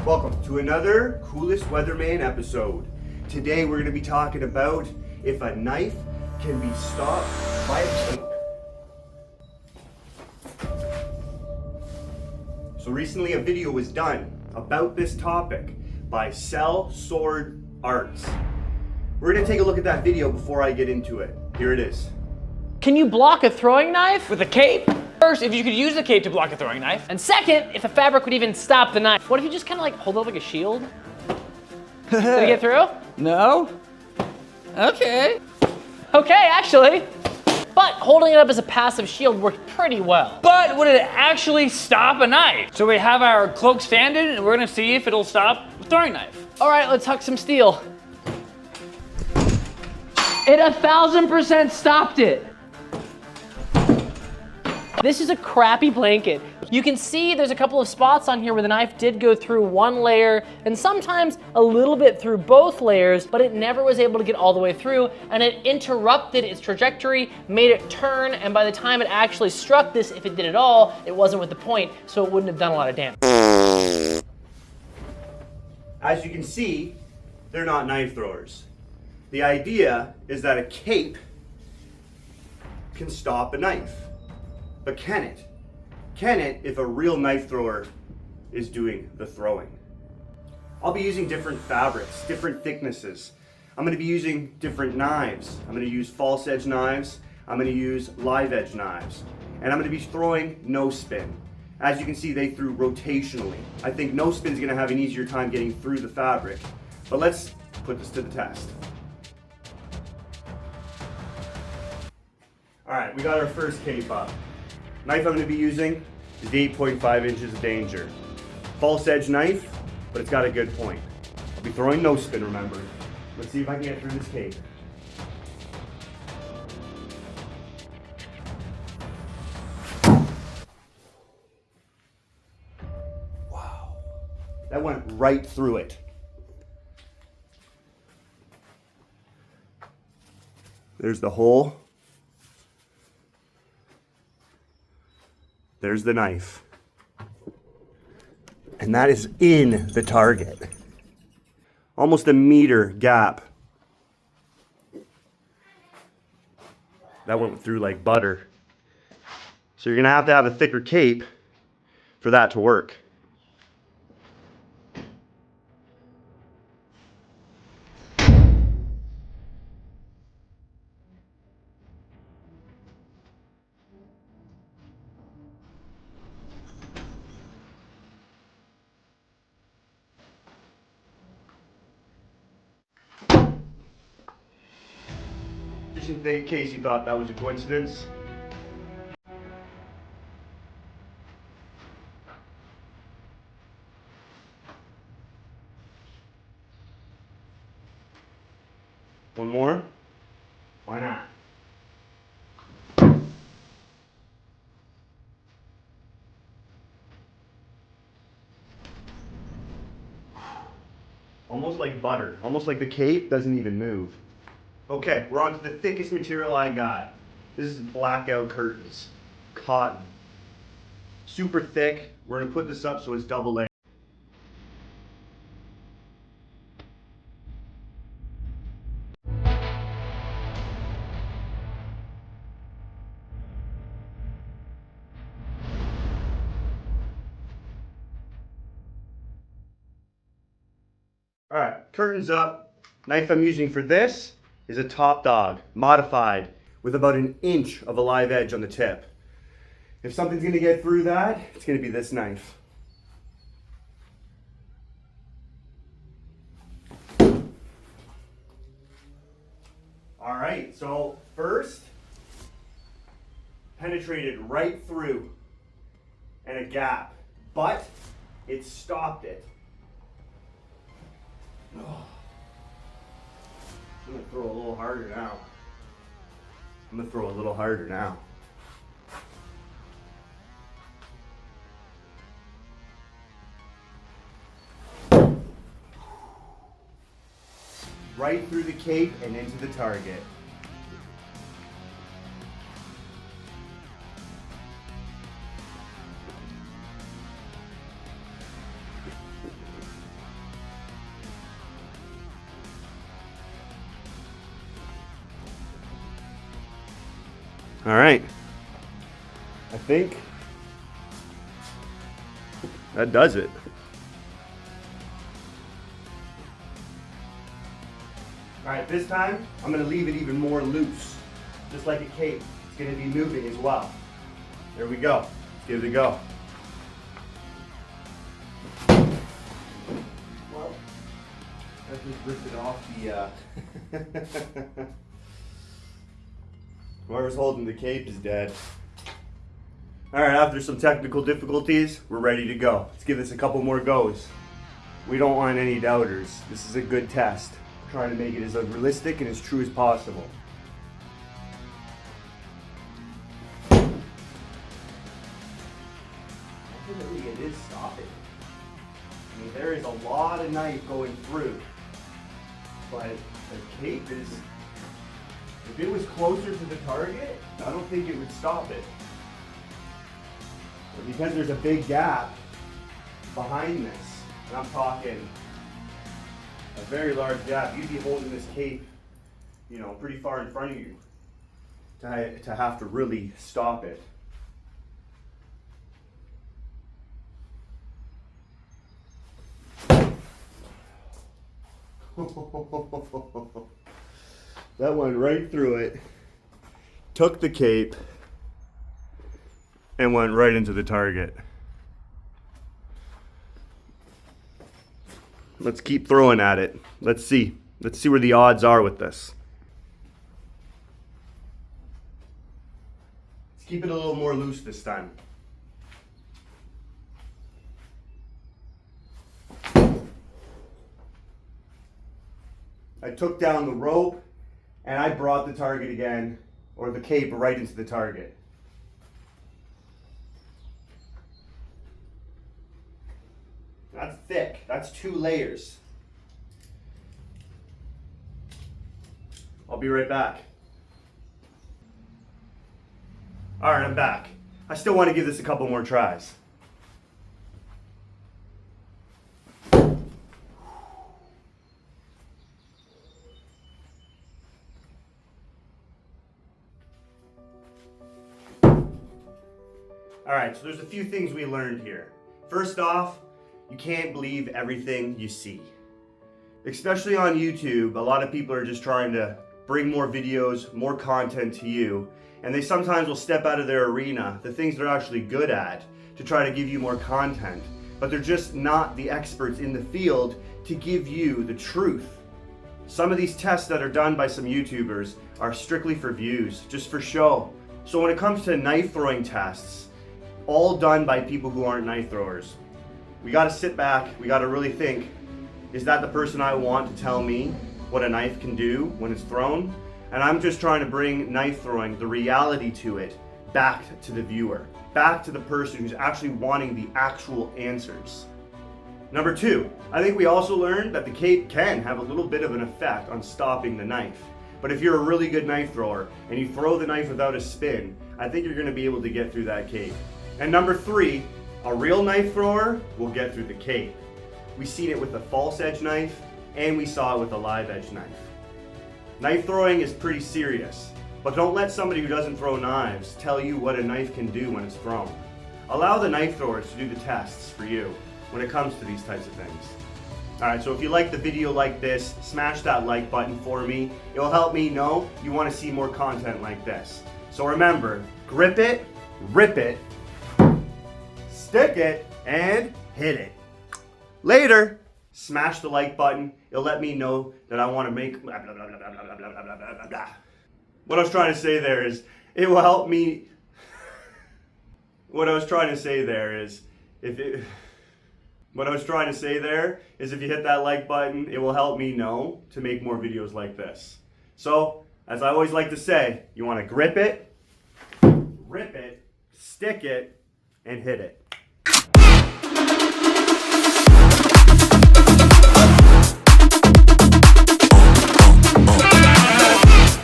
Welcome to another Coolest Weatherman episode. Today we're going to be talking about if a knife can be stopped by a cape. So recently a video was done about this topic by SellswordArts. We're going to take a look at that video before I get into it. Here it is. Can you block a throwing knife with a cape? First, if you could use the cape to block a throwing knife. And second, if the fabric would even stop the knife. What if you just kind of like hold it up like a shield? Did it get through? No. Okay. Okay, actually. But holding it up as a passive shield worked pretty well. But would it actually stop a knife? So we have our cloak standard and we're gonna see if it'll stop a throwing knife. All right, let's huck some steel. It 1000% stopped it. This is a crappy blanket. You can see there's a couple of spots on here where the knife did go through one layer and sometimes a little bit through both layers, but it never was able to get all the way through, and it interrupted its trajectory, made it turn, and by the time it actually struck this, if it did at all, it wasn't with the point, so it wouldn't have done a lot of damage. As you can see, they're not knife throwers. The idea is that a cape can stop a knife. But can it? Can it if a real knife thrower is doing the throwing? I'll be using different fabrics, different thicknesses. I'm going to be using different knives. I'm going to use false edge knives. I'm going to use live edge knives. And I'm going to be throwing no spin. As you can see, they threw rotationally. I think no spin is going to have an easier time getting through the fabric. But let's put this to the test. All right, we got our first cape up. Knife I'm going to be using is the 8.5 inches of danger. False edge knife, but it's got a good point. I'll be throwing no spin, remember. Let's see if I can get through this cape. Wow. That went right through it. There's the hole. There's the knife. And that is in the target. Almost a meter gap. That went through like butter. So you're gonna have to have a thicker cape for that to work. Just in case you thought that was a coincidence. One more? Why not? Almost like butter. Almost like the cape doesn't even move. Okay, we're on to the thickest material I got. This is blackout curtains. Cotton. Super thick. We're going to put this up so it's double layered. Alright, curtains up. Knife I'm using for this is a Top Dog, modified, with about an inch of a live edge on the tip. If something's going to get through that, it's going to be this knife. Alright, so first, penetrated right through and a gap, but it stopped it. Oh. I'm going to throw a little harder now. Right through the cape and into the target. All right. I think that does it. All right, this time I'm gonna leave it even more loose, just like a cape. It's gonna be moving as well. There we go. Let's give it a go. Well, I just ripped it off the. Whoever's holding the cape is dead. All right, after some technical difficulties, we're ready to go. Let's give this a couple more goes. We don't want any doubters. This is a good test. We're trying to make it as realistic and as true as possible. Ultimately, it is stopping. I mean, there is a lot of knife going through, but the cape is, if it was closer to the target, I don't think it would stop it. But because there's a big gap behind this, and I'm talking a very large gap, you'd be holding this cape, you know, pretty far in front of you to have to really stop it. That went right through it, took the cape, and went right into the target. Let's keep throwing at it. Let's see. Let's see where the odds are with this. Let's keep it a little more loose this time. I took down the rope and I brought the target again, or the cape, right into the target. That's thick. That's 2 layers. I'll be right back. All right, I'm back. I still want to give this a couple more tries. All right, so there's a few things we learned here. First off, you can't believe everything you see. Especially on YouTube, a lot of people are just trying to bring more videos, more content to you, and they sometimes will step out of their arena, the things they're actually good at, to try to give you more content. But they're just not the experts in the field to give you the truth. Some of these tests that are done by some YouTubers are strictly for views, just for show. So when it comes to knife throwing tests, all done by people who aren't knife throwers, we gotta sit back, we gotta really think, is that the person I want to tell me what a knife can do when it's thrown? And I'm just trying to bring knife throwing, the reality to it, back to the viewer, back to the person who's actually wanting the actual answers. Number 2, I think we also learned that the cape can have a little bit of an effect on stopping the knife. But if you're a really good knife thrower and you throw the knife without a spin, I think you're gonna be able to get through that cape. And number 3, a real knife thrower will get through the cape. We've seen it with a false edge knife, and we saw it with a live edge knife. Knife throwing is pretty serious, but don't let somebody who doesn't throw knives tell you what a knife can do when it's thrown. Allow the knife throwers to do the tests for you when it comes to these types of things. All right, so if you like the video like this, smash that like button for me. It'll help me know you want to see more content like this. So remember, grip it, rip it, stick it, and hit it. Later, smash the like button. It'll let me know that I want to make blah, blah, blah, blah, blah, blah, blah, blah, blah, blah, blah. What I was trying to say there is, it will help me. What I was trying to say there is, if you hit that like button, it will help me know to make more videos like this. So, as I always like to say, you want to grip it, rip it, stick it, and hit it.